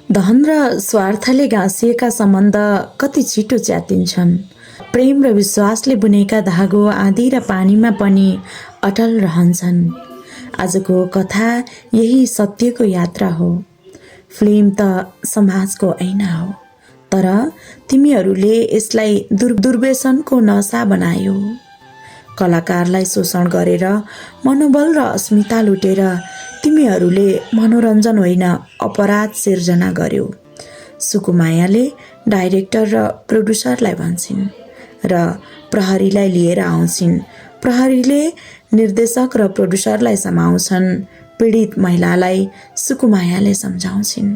धन र स्वार्थले गाँसिएका सम्बन्ध कति छिटो च्यातिन्छन्। प्रेम र विश्वासले बुनेका धागो आँधी र पानीमा पनि अटल रहन्छन्। आजको कथा यही सत्यको यात्रा हो। फिल्म त समाजको ऐना हो, तर तिमीहरूले यसलाई दुर्व्यसनको नशा बनायो। कलाकारलाई शोषण गरेर मनोबल र अस्मिता लुटेर तिमीहरूले मनोरञ्जन होइन अपराध सिर्जना गर्यो। सुकुमायाले डाइरेक्टर र प्रोड्युसरलाई भन्छन् र प्रहरीलाई लिएर आउँछिन्। प्रहरीले निर्देशक र प्रोड्युसरलाई समाउँछन्। पीडित महिलालाई सुकुमायाले सम्झाउँछिन्,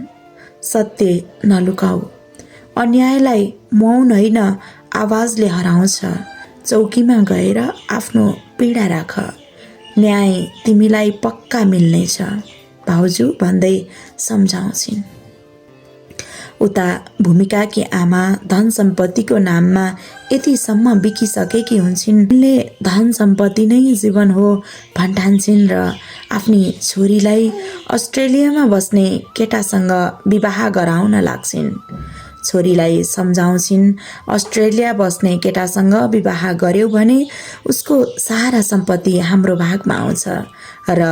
सत्य नलुकाऊ, अन्यायलाई मौन होइन आवाजले हराउँछ। चौकीमा गएर आफ्नो पीडा राख, न्याय तिमीलाई पक्का मिल्नेछ, भाउजू भन्दै सम्झाउँछिन्। उता भूमिकाकी आमा धन सम्पत्तिको नाममा यतिसम्म बिकिसकेकी हुन्छन्। उनले धन सम्पत्ति नै जीवन हो भन्ठान्छन् र आफ्नी छोरीलाई अस्ट्रेलियामा बस्ने केटासँग विवाह गराउन लाग्छिन्। छोरीलाई सम्झाउँछिन्, अस्ट्रेलिया बस्ने केटासँग विवाह गर्यो भने उसको सारा सम्पत्ति हाम्रो भागमा आउँछ र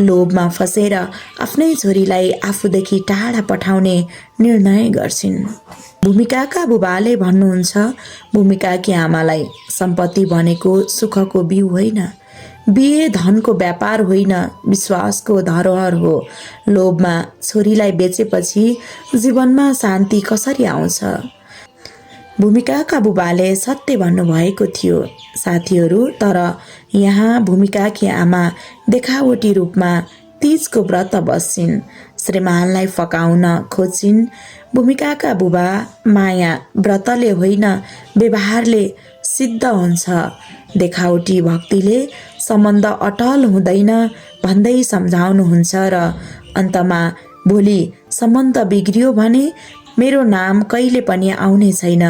लोभमा फसेर आफ्नै छोरीलाई आफूदेखि टाढा पठाउने निर्णय गर्छिन्। भूमिकाका बुबाले भन्नुहुन्छ, भूमिकाकी आमालाई सम्पत्ति भनेको सुखको बिउ होइन, बिहे धनको व्यापार होइन, विश्वासको धरोहर हो। लोभमा छोरीलाई बेचेपछि जीवनमा शान्ति कसरी आउँछ? भूमिकाका बुबाले सत्य भन्नुभएको थियो साथीहरू। तर यहाँ भूमिकाकी आमा देखावटी रूपमा तीजको व्रत बस्छिन्, श्रीमानलाई फकाउन खोज्छिन्। भूमिकाका बुबा माया व्रतले होइन व्यवहारले सिद्ध हुन्छ, देखावटी भक्तिले सम्बन्ध अटल हुँदैन भन्दै सम्झाउनुहुन्छ र अन्तमा भोलि सम्बन्ध बिग्रियो भने मेरो नाम कहिले पनि आउने छैन।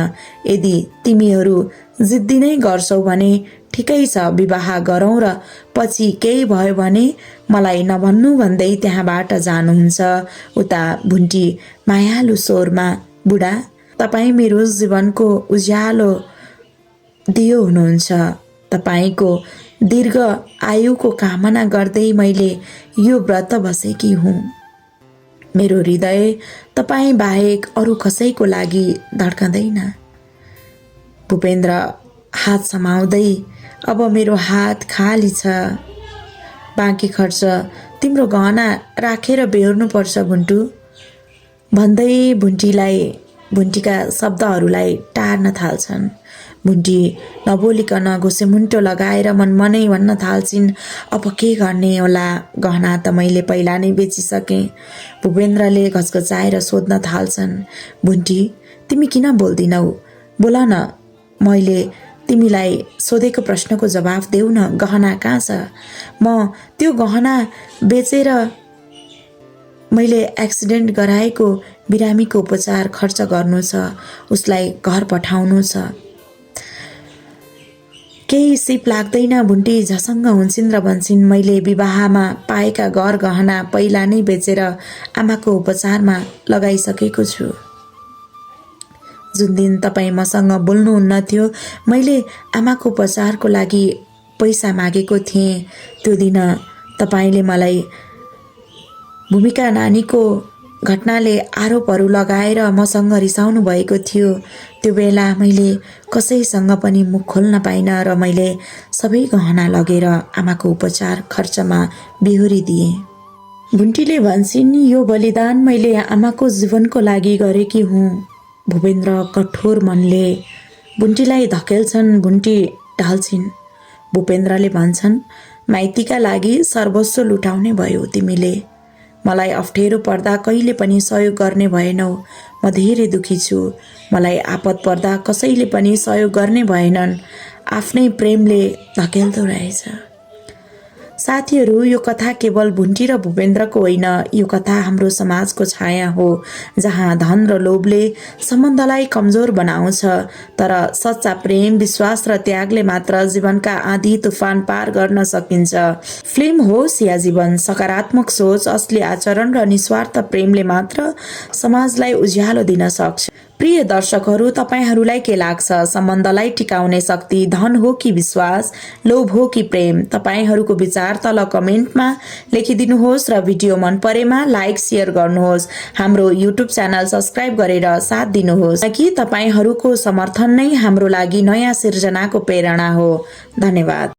यदि तिमीहरू जिद्दी नै गर्छौ भने ठिकै छ, विवाह गरौँ र पछि केही भयो भने मलाई नभन्नु भन्दै त्यहाँबाट जानुहुन्छ। उता भुन्टी मायालु स्वरमा, बुढा तपाईँ मेरो जीवनको उज्यालो दियो हुनुहुन्छ, तपाईँको दीर्घ आयुको कामना गर्दै मैले यो व्रत बसेकी हुँ। मेरो हृदय तपाईँ बाहेक अरू कसैको लागि धड्कँदैन। भूपेन्द्र हात समाउँदै, अब मेरो हात खाली छ, बाँकी खर्च तिम्रो गहना राखेर बेहोर्नुपर्छ भुन्टु भन्दै भुन्टीका शब्दहरूलाई टार्न थाल्छन्। भुन्टी नबोलिकन घुसेमुन्टो लगाएर मनमनै भन्न थाल्छिन्, अब के गर्ने होला, गहना त मैले पहिला नै बेचिसकेँ। भूपेन्द्रले घचघचाएर सोध्न थाल्छन्, भुन्टी तिमी किन बोल्दिनौ? बोल न, मैले तिमीलाई सोधेको प्रश्नको जवाफ देऊ न, गहना कहाँ छ? म त्यो गहना बेचेर मैले एक्सिडेन्ट गराएको बिरामीको उपचार खर्च गर्नु छ, उसलाई घर पठाउनु छ। केही सिप लाग्दैन। भुन्टी झसङ्ग हुन्छन् र भन्छन्, मैले विवाहमा पाएका घर गहना पहिला नै बेचेर आमाको उपचारमा लगाइसकेको छु। जुन दिन तपाईँ मसँग बोल्नुहुन्न थियो, मैले आमाको उपचारको लागि पैसा मागेको थिएँ। त्यो दिन तपाईँले मलाई भूमिका नानीको घटनाले आरोपहरू लगाएर मसँग रिसाउनु भएको थियो। त्यो बेला मैले कसैसँग पनि मुख खोल्न पाइनँ र मैले सबै गहना लगेर आमाको उपचार खर्चमा बिहोरिदिएँ। भुन्टीले भन्छन्, यो बलिदान मैले आमाको जीवनको लागि गरेकी हुँ। भूपेन्द्र कठोर मनले भुन्टीलाई धकेल्छन्। भुन्टी ढल्छिन्। भूपेन्द्रले भन्छन्, माइतीका लागि सर्वस्व लुटाउने भयो तिमीले। मलाई अप्ठ्यारो पर्दा कहिले पनि सहयोग गर्ने भएनौ। म धेरै दुखी छु। मलाई आपत पर्दा कसैले पनि सहयोग गर्ने भएनन्। आफ्नै प्रेमले धकेल्दो रहेछ। साथीहरू, यो कथा केवल भुन्टी र भूपेन्द्रको होइन, यो कथा हाम्रो समाजको छाया हो जहाँ धन र लोभले सम्बन्धलाई कमजोर बनाउँछ, तर सच्चा प्रेम, विश्वास र त्यागले मात्र जीवनका आँधी तुफान पार गर्न सकिन्छ। फिल्म होस् या जीवन, सकारात्मक सोच, असली आचरण र निस्वार्थ प्रेमले मात्र समाजलाई उज्यालो दिन सक्छ। प्रिय दर्शकहरू, तपाईहरूलाई के लाग्छ? सम्बन्धलाई टिकाउने शक्ति धन हो कि विश्वास, लोभ हो कि प्रेम? तपाईहरूको विचार तल कमेन्टमा लेखिदिनुहोस् र भिडियो मन परेमा लाइक शेयर गर्नुहोस्। हाम्रो युट्युब च्यानल सब्स्क्राइब गरेर साथ दिनुहोस् कि तपाईहरूको समर्थन नै हाम्रो लागि नयाँ सिर्जनाको प्रेरणा हो। धन्यवाद।